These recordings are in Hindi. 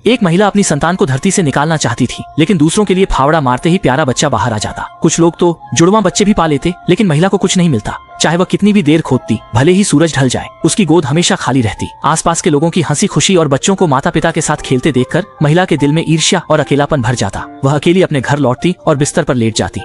एक महिला अपनी संतान को धरती से निकालना चाहती थी, लेकिन दूसरों के लिए फावड़ा मारते ही प्यारा बच्चा बाहर आ जाता। कुछ लोग तो जुड़वा बच्चे भी पा लेते, लेकिन महिला को कुछ नहीं मिलता। चाहे वह कितनी भी देर खोदती, भले ही सूरज ढल जाए, उसकी गोद हमेशा खाली रहती। आसपास के लोगों की हंसी खुशी और बच्चों को माता पिता के साथ खेलते देखकर महिला के दिल में ईर्ष्या और अकेलापन भर जाता। वह अकेली अपने घर लौटती और बिस्तर पर लेट जाती।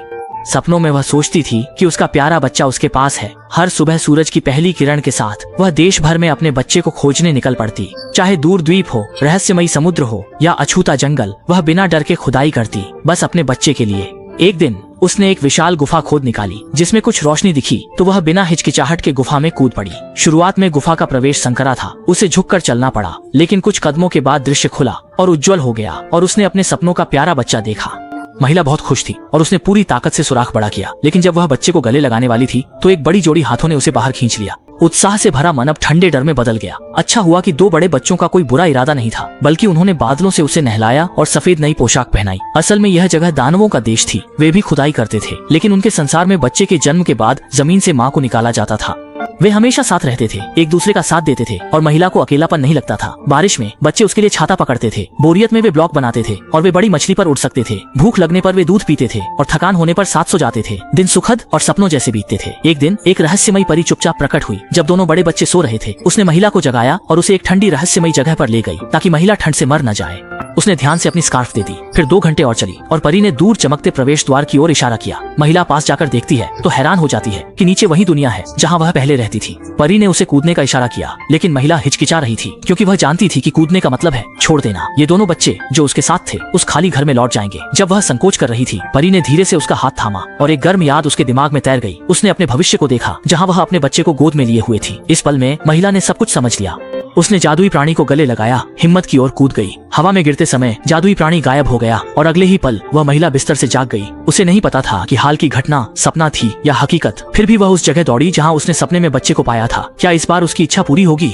सपनों में वह सोचती थी कि उसका प्यारा बच्चा उसके पास है। हर सुबह सूरज की पहली किरण के साथ वह देश भर में अपने बच्चे को खोजने निकल पड़ती। चाहे दूर द्वीप हो, रहस्यमयी समुद्र हो या अछूता जंगल, वह बिना डर के खुदाई करती, बस अपने बच्चे के लिए। एक दिन उसने एक विशाल गुफा खोद निकाली जिसमें कुछ रोशनी दिखी, तो वह बिना हिचकिचाहट के गुफा में कूद पड़ी। शुरुआत में गुफा का प्रवेश संकरा था, उसे झुककर चलना पड़ा, लेकिन कुछ कदमों के बाद दृश्य खुला और उज्जवल हो गया और उसने अपने सपनों का प्यारा बच्चा देखा। महिला बहुत खुश थी और उसने पूरी ताकत से सुराख बड़ा किया, लेकिन जब वह बच्चे को गले लगाने वाली थी तो एक बड़ी जोड़ी हाथों ने उसे बाहर खींच लिया। उत्साह से भरा मन अब ठंडे डर में बदल गया। अच्छा हुआ कि दो बड़े बच्चों का कोई बुरा इरादा नहीं था, बल्कि उन्होंने बादलों से उसे नहलाया और सफेद नई पोशाक पहनाई। असल में यह जगह दानवों का देश थी। वे भी खुदाई करते थे, लेकिन उनके संसार में बच्चे के जन्म के बाद जमीन से माँ को निकाला जाता था। वे हमेशा साथ रहते थे, एक दूसरे का साथ देते थे और महिला को अकेलापन नहीं लगता था। बारिश में बच्चे उसके लिए छाता पकड़ते थे, बोरियत में वे ब्लॉक बनाते थे और वे बड़ी मछली पर उड़ सकते थे। भूख लगने पर वे दूध पीते थे और थकान होने पर साथ सो जाते थे। दिन सुखद और सपनों जैसे बीतते थे। एक दिन एक रहस्यमयी परी चुपचाप प्रकट हुई। जब दोनों बड़े बच्चे सो रहे थे, उसने महिला को जगाया और उसे एक ठंडी रहस्यमयी जगह पर ले गई ताकि महिला ठंड से मर न जाए। उसने ध्यान से अपनी स्कार्फ दे दी। फिर 2 घंटे और चली और परी ने दूर चमकते प्रवेश द्वार की ओर इशारा किया। महिला पास जाकर देखती है तो हैरान हो जाती है कि नीचे वही दुनिया है जहाँ वह पहले रहती थी। परी ने उसे कूदने का इशारा किया, लेकिन महिला हिचकिचा रही थी क्योंकि वह जानती थी कि कूदने का मतलब है छोड़ देना। ये दोनों बच्चे जो उसके साथ थे उस खाली घर में लौट जाएंगे। जब वह संकोच कर रही थी, परी ने धीरे से उसका हाथ थामा और एक गर्म याद उसके दिमाग में तैर गई। उसने अपने भविष्य को देखा जहाँ वह अपने बच्चे को गोद में लिए हुए थी। इस पल में महिला ने सब कुछ समझ लिया। उसने जादुई प्राणी को गले लगाया, हिम्मत की ओर कूद गई। हवा में गिरते समय जादुई प्राणी गायब हो गया और अगले ही पल वह महिला बिस्तर से जाग गई। उसे नहीं पता था कि हाल की घटना सपना थी या हकीकत। फिर भी वह उस जगह दौड़ी जहां उसने सपने में बच्चे को पाया था। क्या इस बार उसकी इच्छा पूरी होगी?